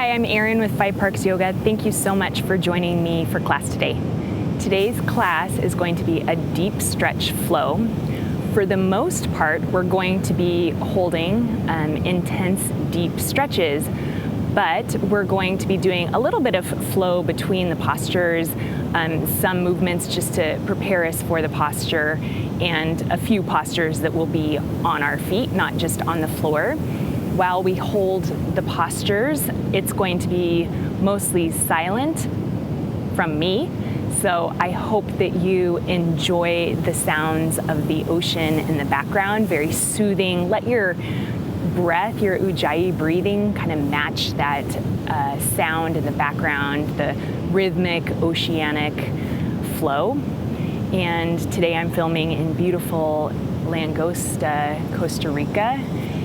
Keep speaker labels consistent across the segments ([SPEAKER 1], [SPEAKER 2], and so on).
[SPEAKER 1] Hi, I'm Erin with Five Parks Yoga. Thank you so much for joining me for class today. Today's class is going to be a deep stretch flow. For the most part, we're going to be holding intense, deep stretches, but we're going to be doing a little bit of flow between the postures, some movements just to prepare us for the posture, and a few postures that will be on our feet, not just on the floor. While we hold the postures, it's going to be mostly silent from me. So I hope that you enjoy the sounds of the ocean in the background, very soothing. Let your breath, your Ujjayi breathing kind of match that sound in the background, the rhythmic oceanic flow. And today I'm filming in beautiful Langosta, Costa Rica.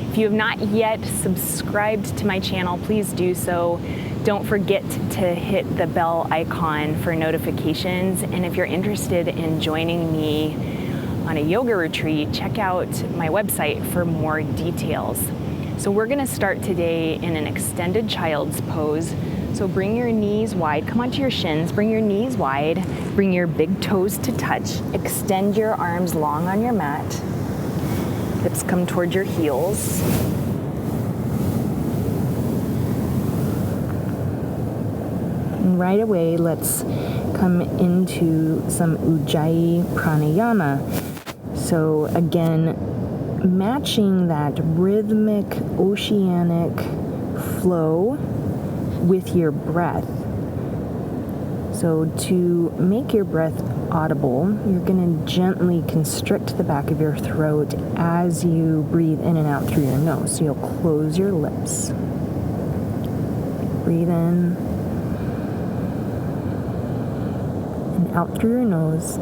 [SPEAKER 1] If you have not yet subscribed to my channel, please do so. Don't forget to hit the bell icon for notifications. And if you're interested in joining me on a yoga retreat, check out my website for more details. So we're gonna start today in an extended child's pose. So bring your knees wide, come onto your shins, bring your knees wide, bring your big toes to touch, extend your arms long on your mat. Hips come toward your heels. And right away, let's come into some Ujjayi Pranayama. So again, matching that rhythmic, oceanic flow with your breath. So to make your breath audible, you're going to gently constrict the back of your throat as you breathe in and out through your nose. So you'll close your lips. Breathe in and out through your nose.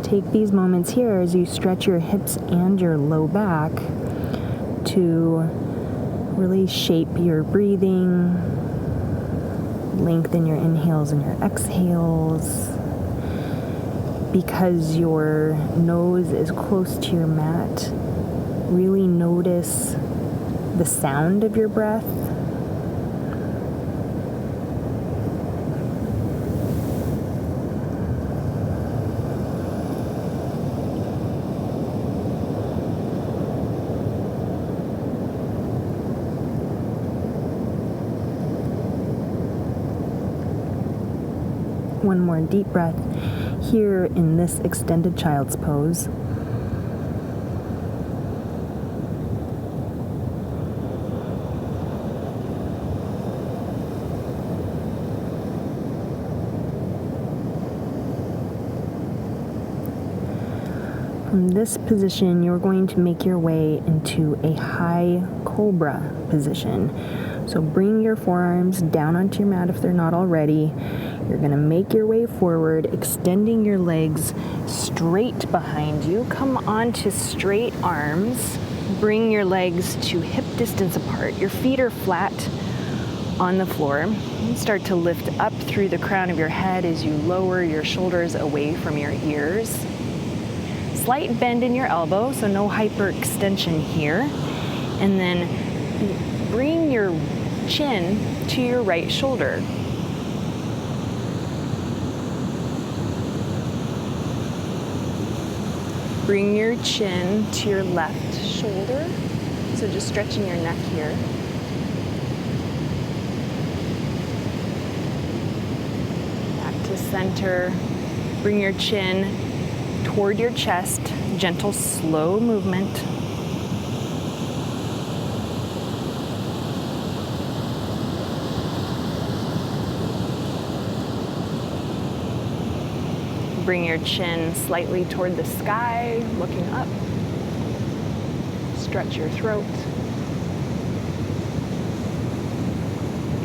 [SPEAKER 1] Take these moments here as you stretch your hips and your low back to really shape your breathing, lengthen your inhales and your exhales. Because your nose is close to your mat, really notice the sound of your breath. One more deep breath here in this extended child's pose. From this position, you're going to make your way into a high cobra position. So bring your forearms down onto your mat if they're not already. You're going to make your way forward, extending your legs straight behind you. Come onto straight arms. Bring your legs to hip distance apart. Your feet are flat on the floor. You start to lift up through the crown of your head as you lower your shoulders away from your ears. Slight bend in your elbow, so no hyperextension here. And then bring your chin to your right shoulder. Bring your chin to your left shoulder. So just stretching your neck here. Back to center. Bring your chin toward your chest. Gentle, slow movement. Bring your chin slightly toward the sky, looking up. Stretch your throat.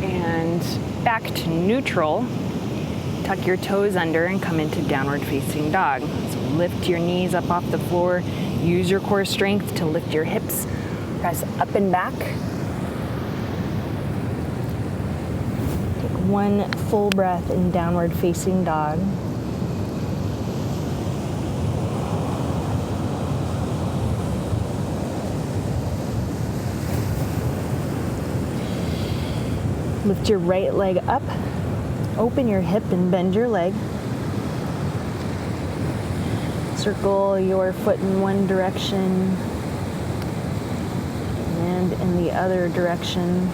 [SPEAKER 1] And back to neutral. Tuck your toes under and come into downward facing dog. So lift your knees up off the floor. Use your core strength to lift your hips. Press up and back. Take one full breath in downward facing dog. Lift your right leg up, open your hip and bend your leg. Circle your foot in one direction and in the other direction.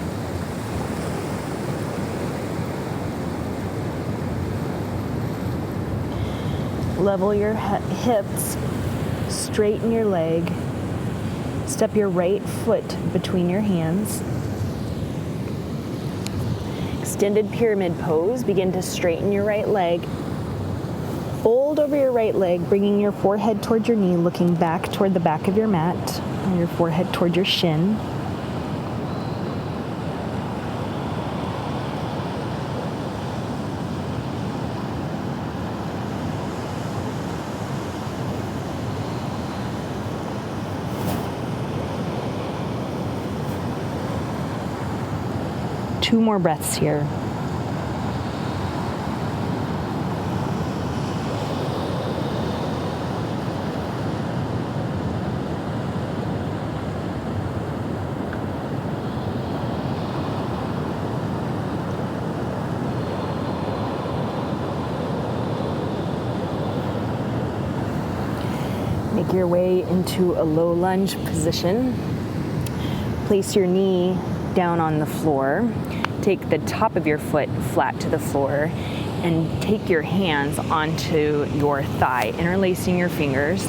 [SPEAKER 1] Level your hips, straighten your leg, step your right foot between your hands. Extended pyramid pose, begin to straighten your right leg. Fold over your right leg, bringing your forehead towards your knee, looking back toward the back of your mat, and your forehead toward your shin. Two more breaths here. Make your way into a low lunge position. Place your knee down on the floor. Take the top of your foot flat to the floor and take your hands onto your thigh, interlacing your fingers.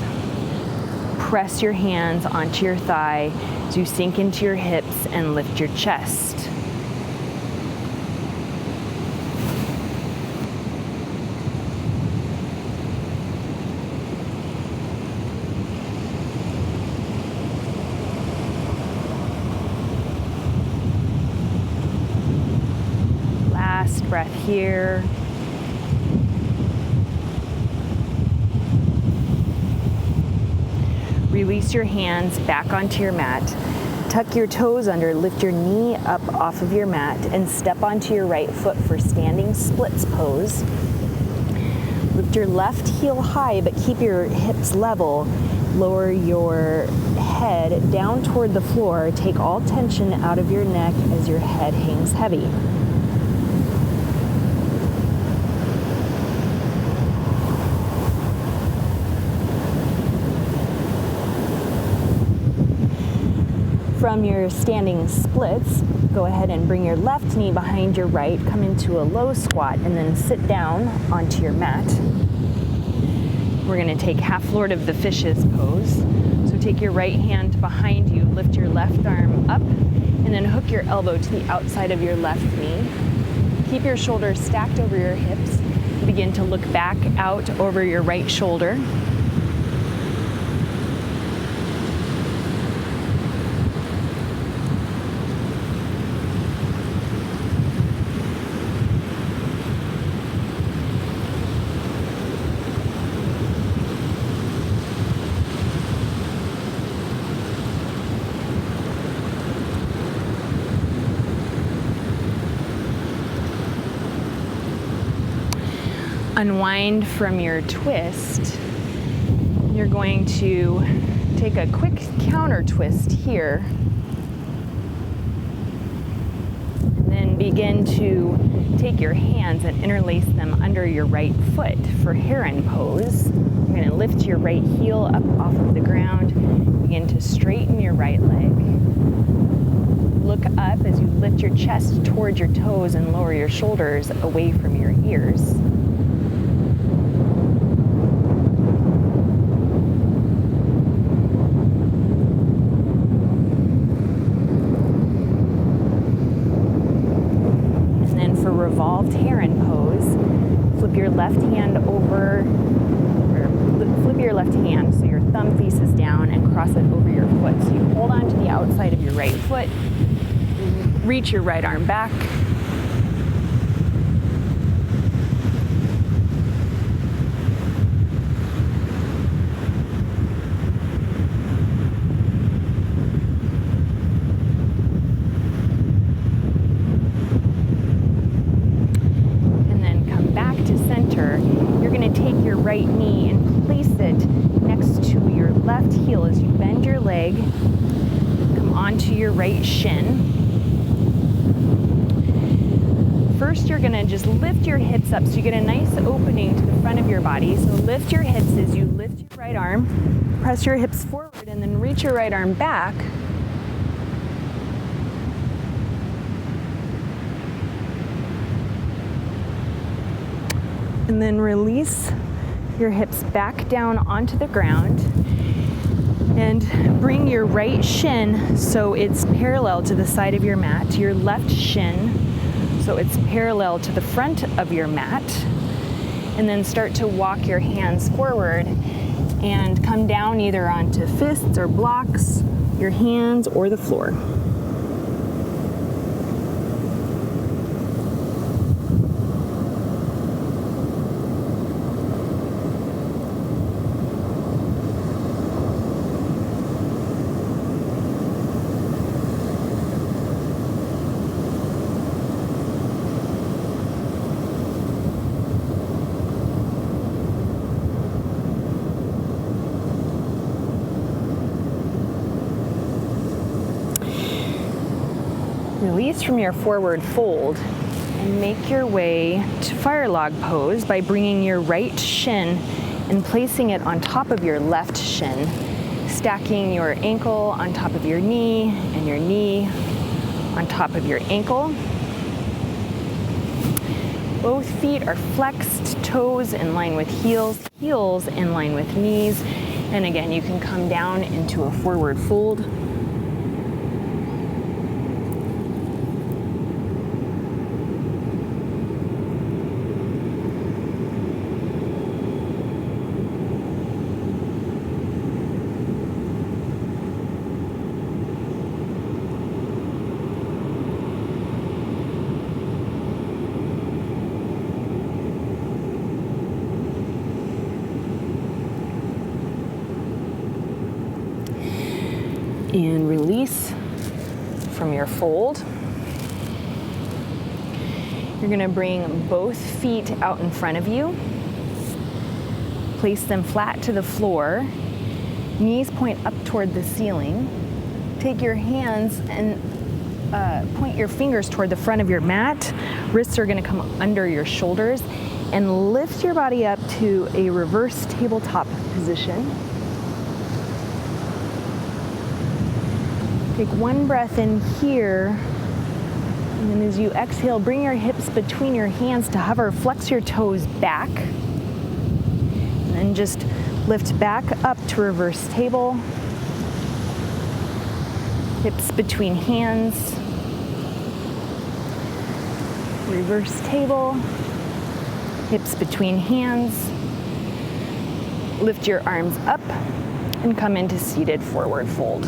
[SPEAKER 1] Press your hands onto your thigh as you sink into your hips and lift your chest. Breath here. Release your hands back onto your mat. Tuck your toes under, lift your knee up off of your mat, and step onto your right foot for standing splits pose. Lift your left heel high, but keep your hips level. Lower your head down toward the floor. Take all tension out of your neck as your head hangs heavy. From your standing splits, go ahead and bring your left knee behind your right, come into a low squat, and then sit down onto your mat. We're going to take half Lord of the Fishes pose. So take your right hand behind you, lift your left arm up, and then hook your elbow to the outside of your left knee. Keep your shoulders stacked over your hips. Begin to look back out over your right shoulder. Unwind from your twist. You're going to take a quick counter twist here. And then begin to take your hands and interlace them under your right foot for heron pose. You're going to lift your right heel up off of the ground. Begin to straighten your right leg. Look up as you lift your chest towards your toes and lower your shoulders away from your ears. Revolved heron pose. Flip your left hand over, or flip your left hand so your thumb faces down and cross it over your foot. So you hold on to the outside of your right foot, reach your right arm back. Right knee and place it next to your left heel as you bend your leg. Come onto your right shin. First, you're gonna just lift your hips up so you get a nice opening to the front of your body. So lift your hips as you lift your right arm, press your hips forward, and then reach your right arm back. And then release your hips back down onto the ground and bring your right shin so it's parallel to the side of your mat, your left shin so it's parallel to the front of your mat, and then start to walk your hands forward and come down either onto fists or blocks, your hands, or the floor. Release from your forward fold and make your way to fire log pose by bringing your right shin and placing it on top of your left shin, stacking your ankle on top of your knee and your knee on top of your ankle. Both feet are flexed, toes in line with heels, heels in line with knees. And again, you can come down into a forward fold. And release from your fold. You're going to bring both feet out in front of you. Place them flat to the floor. Knees point up toward the ceiling. Take your hands and point your fingers toward the front of your mat. Wrists are going to come under your shoulders. And lift your body up to a reverse tabletop position. Take one breath in here, and then as you exhale, bring your hips between your hands to hover, flex your toes back, and then just lift back up to reverse table. Hips between hands, reverse table, hips between hands. Lift your arms up and come into seated forward fold.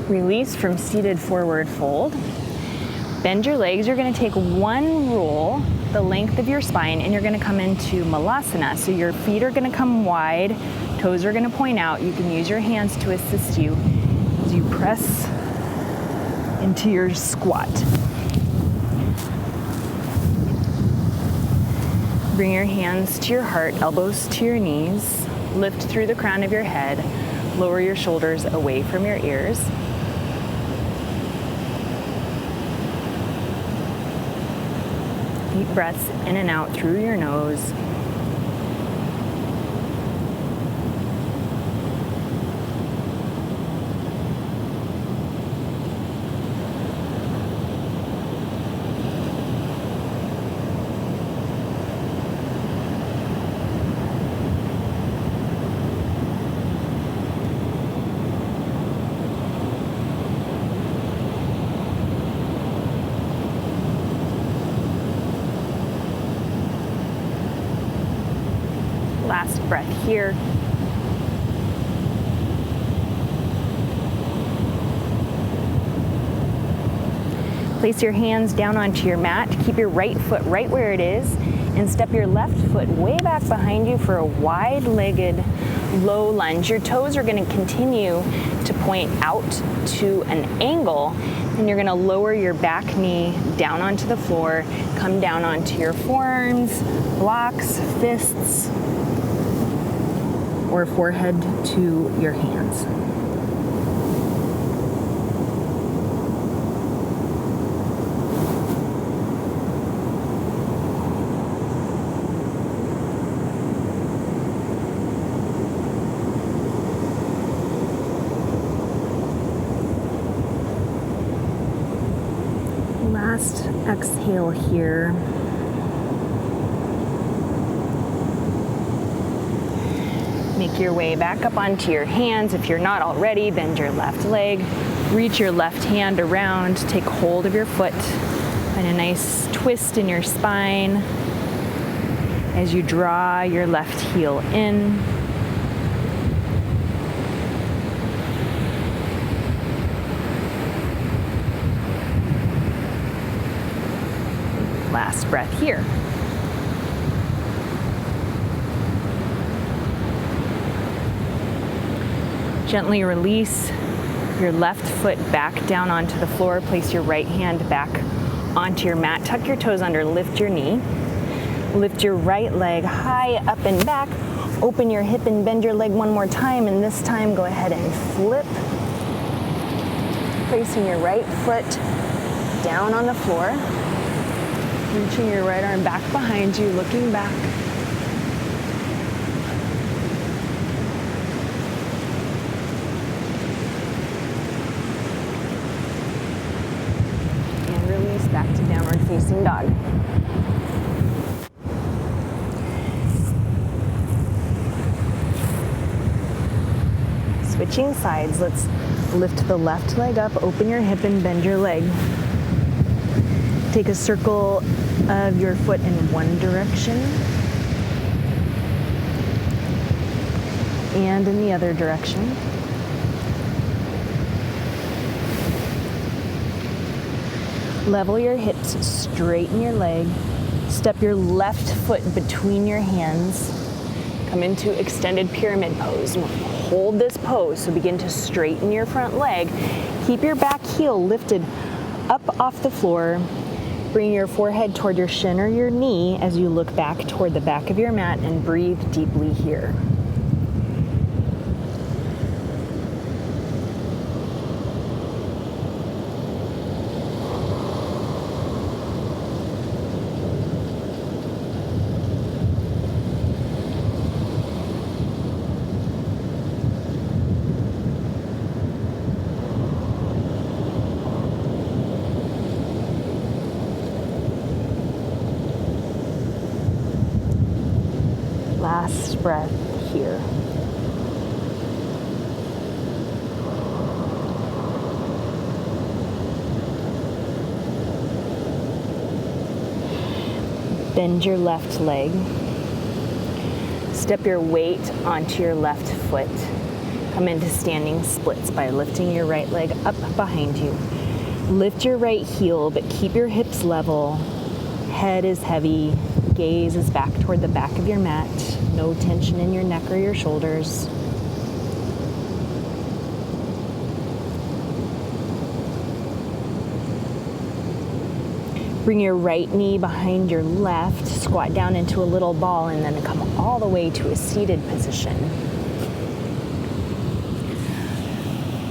[SPEAKER 1] Release from seated forward fold. Bend your legs. You're going to take one roll the length of your spine and you're going to come into malasana. So your feet are going to come wide, toes are going to point out. You can use your hands to assist you as you press into your squat. Bring your hands to your heart, elbows to your knees. Lift through the crown of your head. Lower your shoulders away from your ears. Deep breaths in and out through your nose. here. Place your hands down onto your mat. Keep your right foot right where it is and step your left foot way back behind you for a wide-legged low lunge. Your toes are going to continue to point out to an angle, and you're going to lower your back knee down onto the floor, come down onto your forearms, blocks, fists, or forehead to your hands. Last exhale here. Make your way back up onto your hands. If you're not already, bend your left leg. Reach your left hand around. Take hold of your foot. Find a nice twist in your spine as you draw your left heel in. Last breath here. Gently release your left foot back down onto the floor. Place your right hand back onto your mat. Tuck your toes under, lift your knee. Lift your right leg high up and back. Open your hip and bend your leg one more time, and this time go ahead and flip. Placing your right foot down on the floor. Reaching your right arm back behind you, looking back. And release back to downward facing dog. Switching sides, let's lift the left leg up, open your hip and bend your leg. Take a circle of your foot in one direction and in the other direction. Level your hips, straighten your leg, step your left foot between your hands, come into extended pyramid pose. Hold this pose, so begin to straighten your front leg. Keep your back heel lifted up off the floor. Bring your forehead toward your shin or your knee as you look back toward the back of your mat and breathe deeply here. Last breath here. Bend your left leg. Step your weight onto your left foot. Come into standing splits by lifting your right leg up behind you. Lift your right heel, but keep your hips level. Head is heavy. Gaze is back toward the back of your mat. No tension in your neck or your shoulders. Bring your right knee behind your left, squat down into a little ball, and then come all the way to a seated position.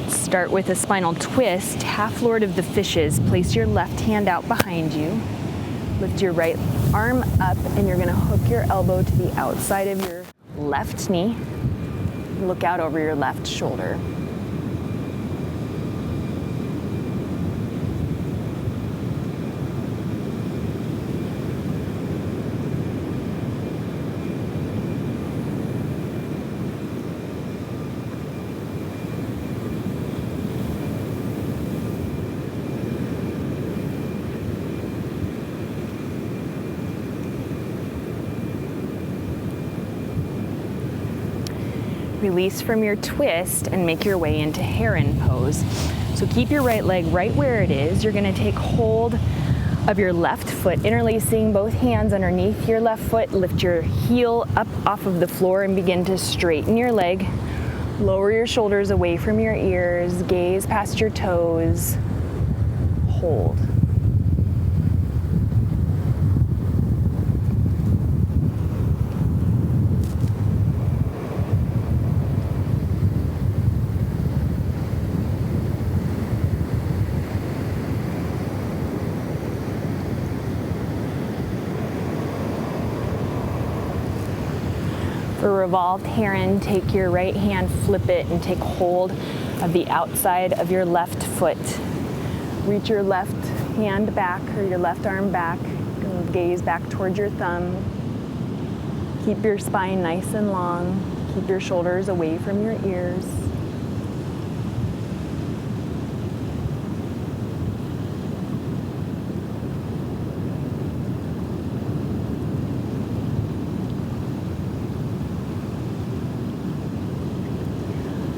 [SPEAKER 1] Start with a spinal twist, half Lord of the Fishes. Place your left hand out behind you. Lift your right arm up, and you're gonna hook your elbow to the outside of your left knee. Look out over your left shoulder. Release from your twist and make your way into heron pose. So keep your right leg right where it is. You're gonna take hold of your left foot, interlacing both hands underneath your left foot. Lift your heel up off of the floor and begin to straighten your leg. Lower your shoulders away from your ears, gaze past your toes, hold. For revolved heron, take your right hand, flip it, and take hold of the outside of your left foot. Reach your left hand back or your left arm back and gaze back towards your thumb. Keep your spine nice and long. Keep your shoulders away from your ears.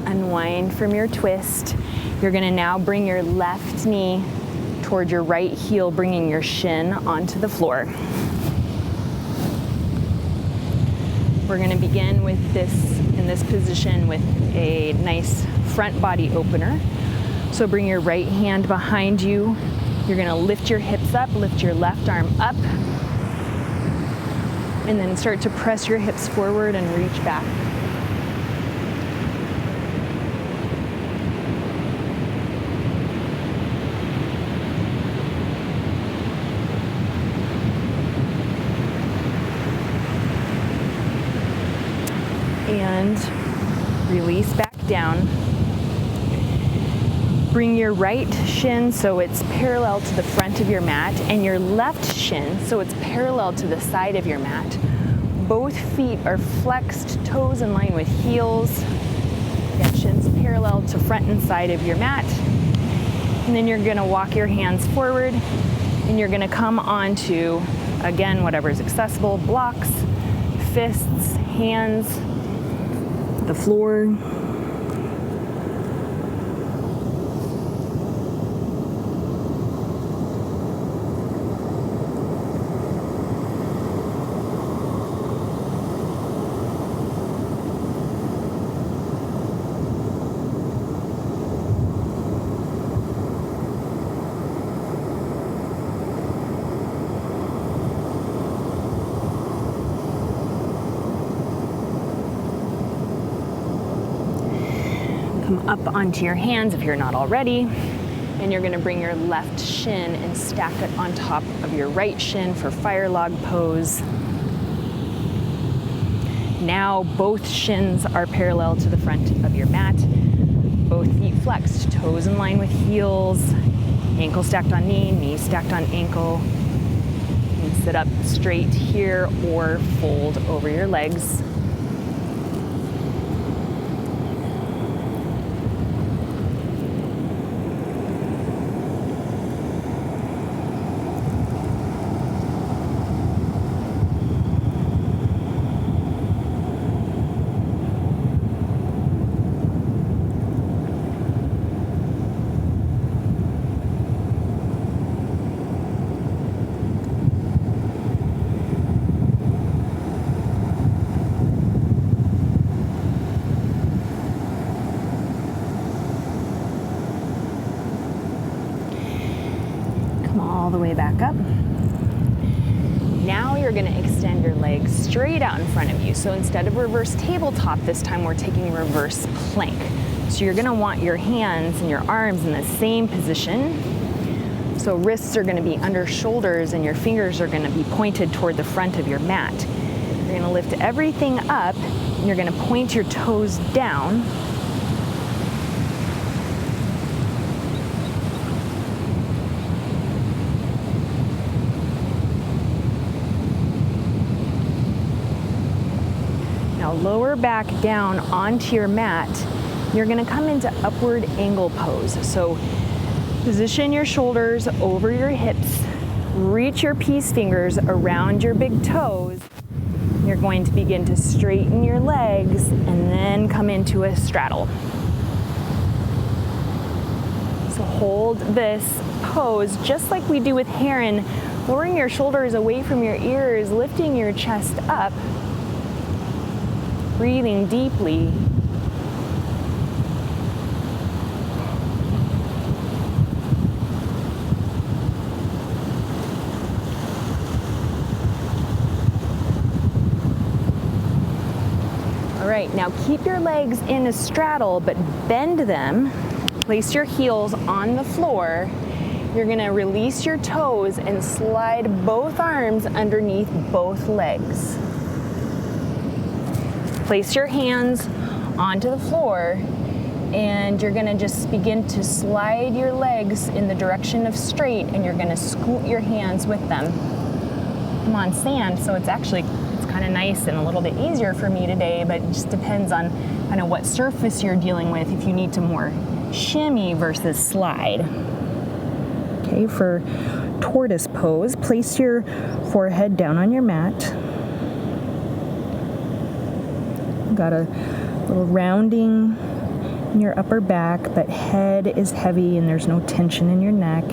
[SPEAKER 1] Unwind from your twist. You're gonna now bring your left knee toward your right heel, bringing your shin onto the floor. We're gonna begin with in this position with a nice front body opener. So bring your right hand behind you. You're gonna lift your hips up, lift your left arm up, and then start to press your hips forward and reach back. And release back down. Bring your right shin so it's parallel to the front of your mat, and your left shin so it's parallel to the side of your mat. Both feet are flexed, toes in line with heels. Again, shins parallel to front and side of your mat. And then you're gonna walk your hands forward, and you're gonna come onto, again, whatever's accessible, blocks, fists, hands, the floor. Come up onto your hands if you're not already, and you're gonna bring your left shin and stack it on top of your right shin for fire log pose. Now both shins are parallel to the front of your mat. Both feet flexed, toes in line with heels, ankle stacked on knee, knee stacked on ankle. You can sit up straight here or fold over your legs. All the way back up. Now you're gonna extend your legs straight out in front of you. So instead of reverse tabletop, this time we're taking reverse plank. So you're gonna want your hands and your arms in the same position. So wrists are gonna be under shoulders and your fingers are gonna be pointed toward the front of your mat. You're gonna lift everything up and you're gonna point your toes down. Now lower back down onto your mat. You're gonna come into upward angle pose. So position your shoulders over your hips, reach your peace fingers around your big toes, You're going to begin to straighten your legs and then come into a straddle. So hold this pose just like we do with Erin, lowering your shoulders away from your ears, lifting your chest up, breathing deeply. All right, now keep your legs in a straddle, but bend them. Place your heels on the floor. You're gonna release your toes and slide both arms underneath both legs. Place your hands onto the floor, and you're gonna just begin to slide your legs in the direction of straight, and you're gonna scoot your hands with them. I'm on sand, so it's kind of nice and a little bit easier for me today, but it just depends on kind of what surface you're dealing with, if you need to more shimmy versus slide. Okay, for tortoise pose, place your forehead down on your mat. Got a little rounding in your upper back, but head is heavy and there's no tension in your neck.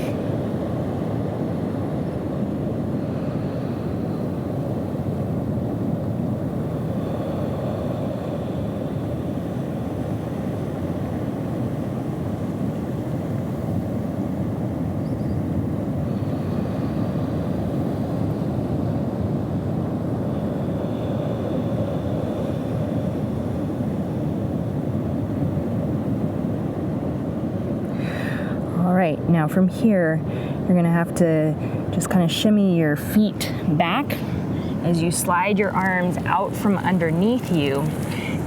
[SPEAKER 1] Now from here, you're going to have to just kind of shimmy your feet back as you slide your arms out from underneath you.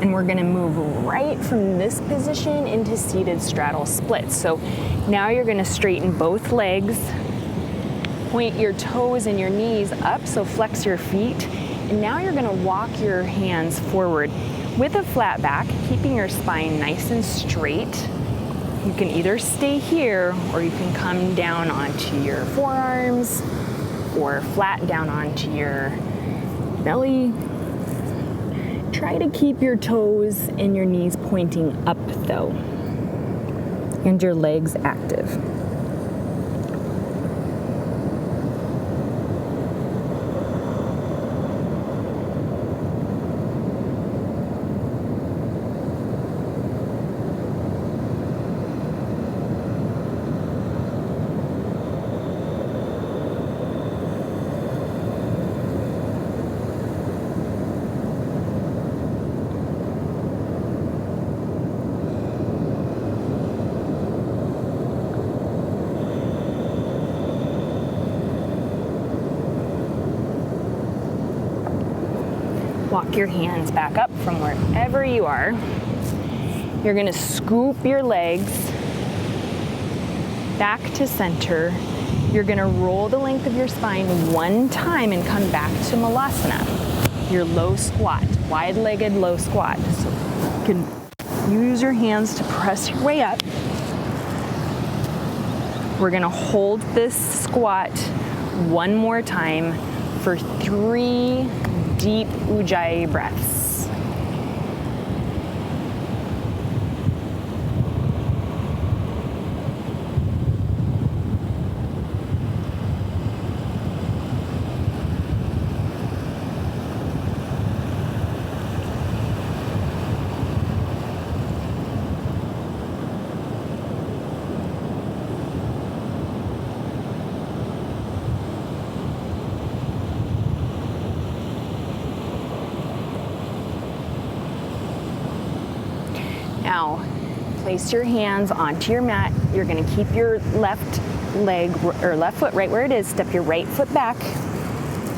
[SPEAKER 1] And we're going to move right from this position into seated straddle splits. So now you're going to straighten both legs, point your toes and your knees up, so flex your feet. And now you're going to walk your hands forward with a flat back, keeping your spine nice and straight. You can either stay here or you can come down onto your forearms or flat down onto your belly. Try to keep your toes and your knees pointing up though, and your legs active. Walk your hands back up from wherever you are. You're going to scoop your legs back to center. You're going to roll the length of your spine one time and come back to malasana, your low squat, wide-legged low squat. So you can use your hands to press your way up. We're going to hold this squat one more time for 3 deep Ujjayi breaths. Now, place your hands onto your mat. You're going to keep your left leg or left foot right where it is. Step your right foot back.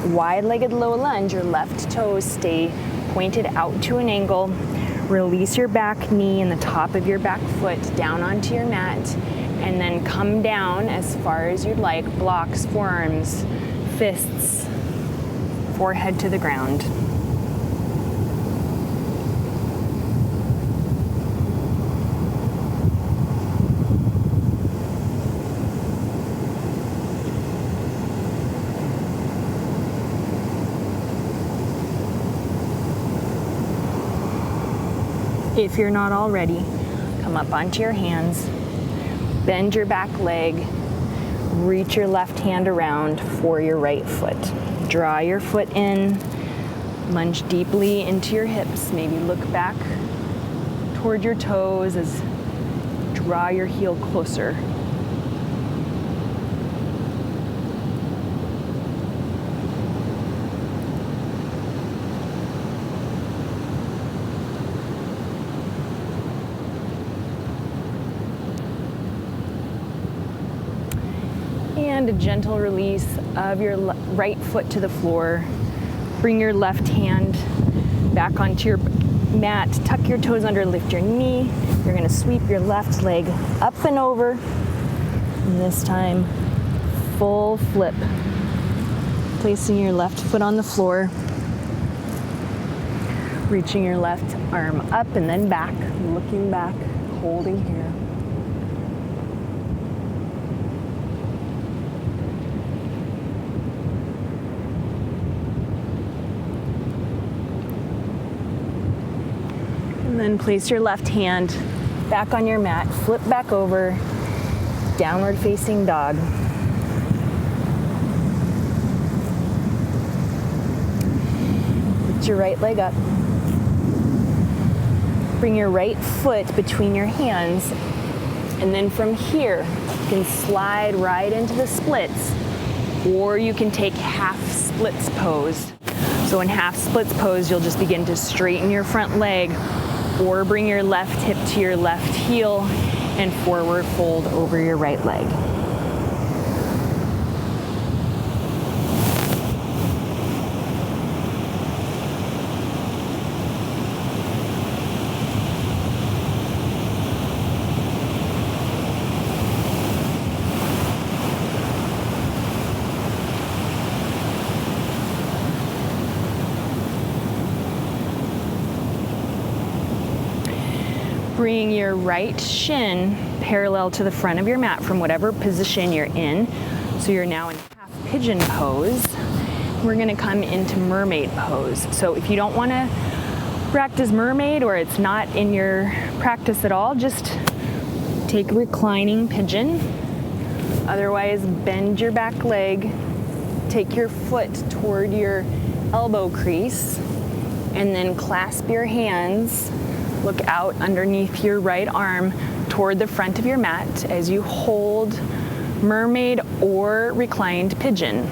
[SPEAKER 1] Wide-legged low lunge. Your left toes stay pointed out to an angle. Release your back knee and the top of your back foot down onto your mat, and then come down as far as you'd like. Blocks, forearms, fists, forehead to the ground. If you're not already, come up onto your hands, bend your back leg, reach your left hand around for your right foot. Draw your foot in, lunge deeply into your hips, maybe look back toward your toes as draw your heel closer. And a gentle release of your right foot to the floor. Bring your left hand back onto your mat. Tuck your toes under, lift your knee. You're going to sweep your left leg up and over. And this time, full flip. Placing your left foot on the floor. Reaching your left arm up and then back. Looking back, holding here. And then place your left hand back on your mat, flip back over, downward facing dog. Lift your right leg up. Bring your right foot between your hands, and then from here, you can slide right into the splits, or you can take half splits pose. So in half splits pose, you'll just begin to straighten your front leg, or bring your left hip to your left heel and forward fold over your right leg. Bring your right shin parallel to the front of your mat from whatever position you're in. So you're now in half pigeon pose. We're gonna come into mermaid pose. So if you don't wanna practice mermaid or it's not in your practice at all, just take reclining pigeon. Otherwise, bend your back leg, take your foot toward your elbow crease, and then clasp your hands. Look out underneath your right arm toward the front of your mat as you hold mermaid or reclined pigeon.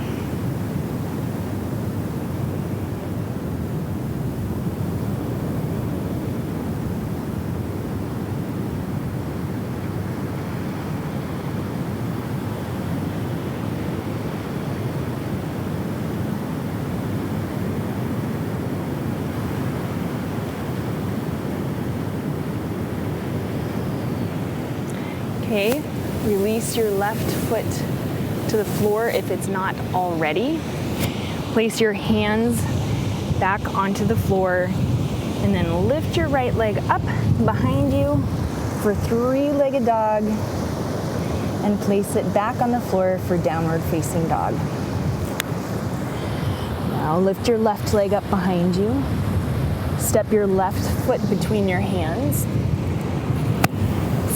[SPEAKER 1] Okay, release your left foot to the floor if it's not already. Place your hands back onto the floor and then lift your right leg up behind you for three-legged dog and place it back on the floor for downward facing dog. Now lift your left leg up behind you. Step your left foot between your hands.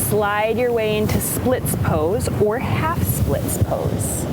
[SPEAKER 1] Slide your way into splits pose or half splits pose.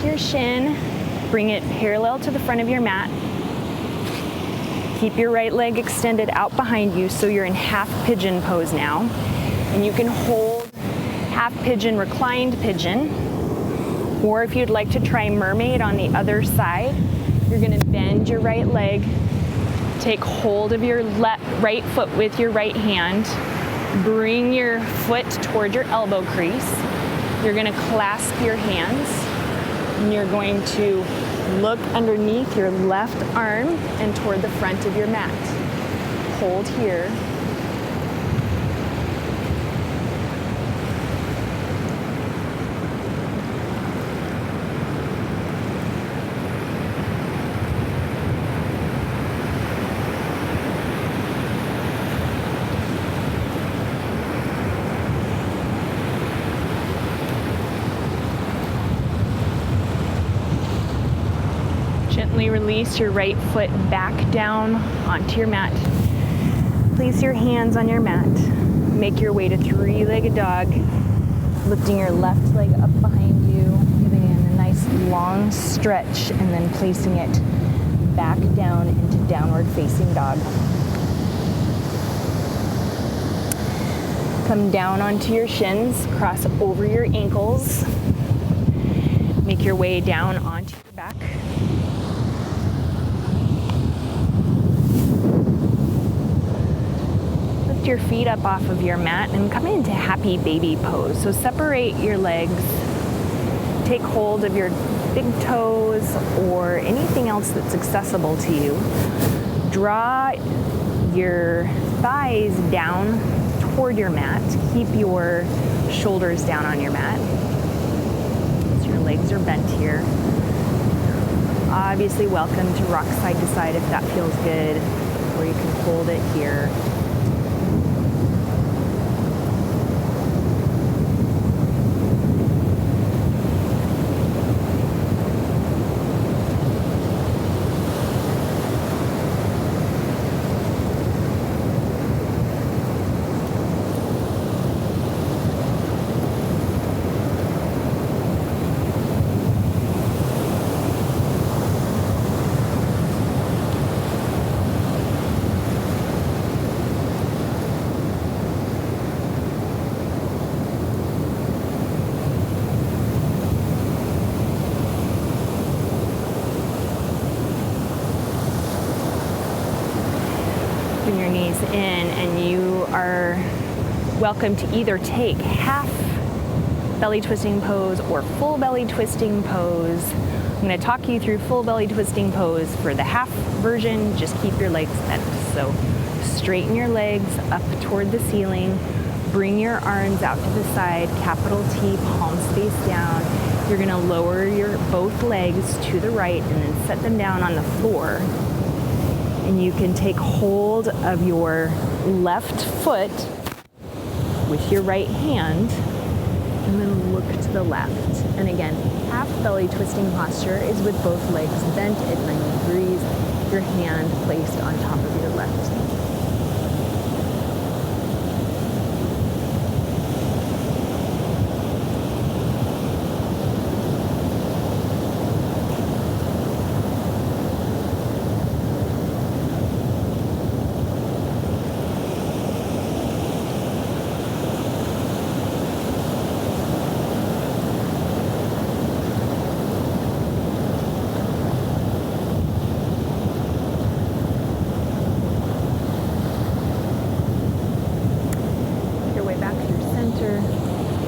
[SPEAKER 1] Your shin, bring it parallel to the front of your mat. Keep your right leg extended out behind you so you're in half pigeon pose now. And you can hold half pigeon, reclined pigeon, or if you'd like to try mermaid on the other side, you're gonna bend your right leg, take hold of your right foot with your right hand, bring your foot toward your elbow crease. You're gonna clasp your hands. And you're going to look underneath your left arm and toward the front of your mat. Hold here. Gently release your right foot back down onto your mat. Place your hands on your mat. Make your way to three-legged dog, lifting your left leg up behind you, giving it a nice long stretch, and then placing it back down into downward facing dog. Come down onto your shins, cross over your ankles. Make your way down onto your back. Your feet up off of your mat and come into happy baby pose. So separate your legs, take hold of your big toes or anything else that's accessible to you. Draw your thighs down toward your mat. Keep your shoulders down on your mat. So your legs are bent here. Obviously welcome to rock side to side if that feels good, or you can hold it here. Bring your knees in, and you are welcome to either take half belly twisting pose or full belly twisting pose. I'm going to talk you through full belly twisting pose. For the half version, just keep your legs bent. So straighten your legs up toward the ceiling. Bring your arms out to the side, capital T, palm space down. You're going to lower your both legs to the right and then set them down on the floor. And you can take hold of your left foot with your right hand and then look to the left. And again, half belly twisting posture is with both legs bent at 90 degrees, your hand placed on top of your left knee.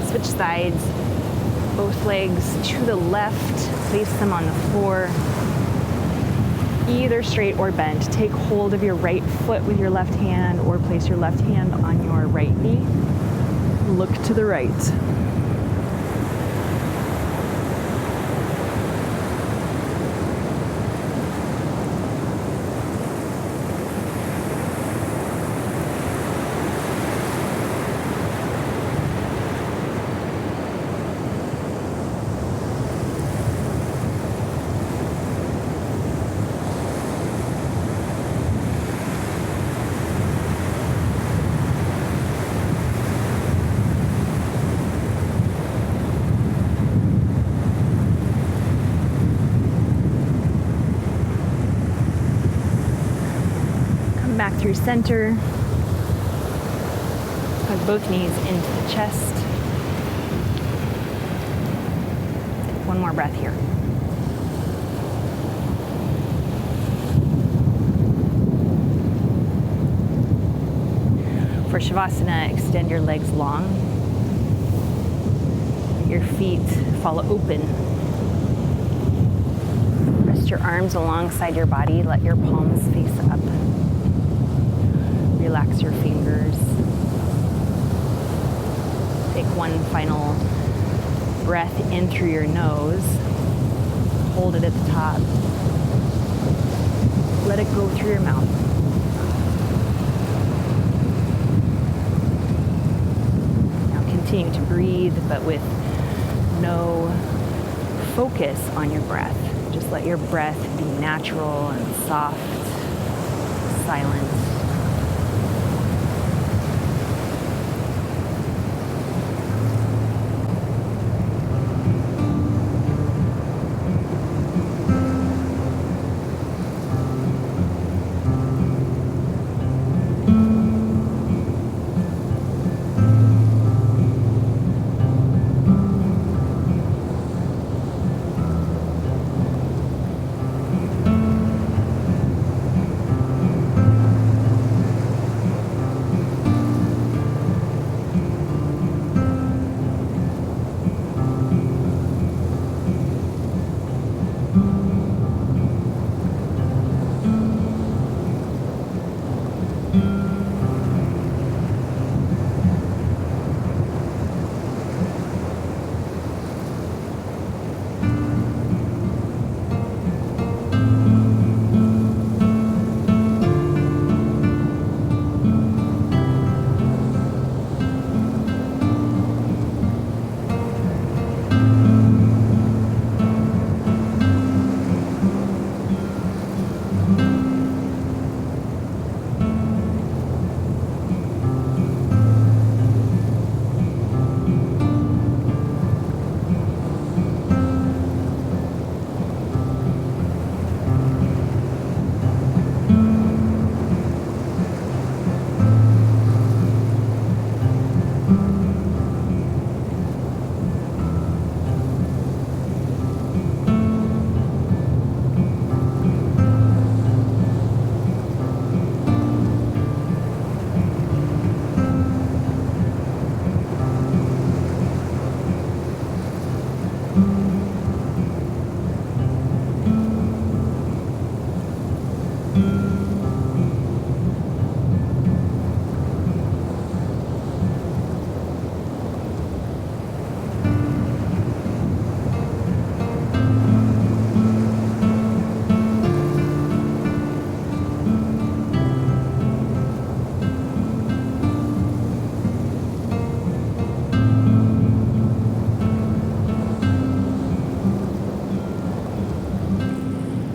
[SPEAKER 1] Switch sides, both legs to the left, place them on the floor, either straight or bent. Take hold of your right foot with your left hand or place your left hand on your right knee. Look to the right. Back through center. Hug both knees into the chest. Take one more breath here. For Shavasana, extend your legs long. Your feet fall open. Rest your arms alongside your body. Let your palms face up. Relax your fingers. Take one final breath in through your nose. Hold it at the top. Let it go through your mouth. Now continue to breathe, but with no focus on your breath. Just let your breath be natural and soft, silent.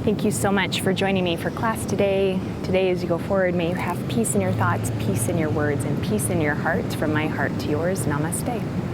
[SPEAKER 1] Thank you so much for joining me for class today. Today, as you go forward, may you have peace in your thoughts, peace in your words, and peace in your heart. From my heart to yours, namaste.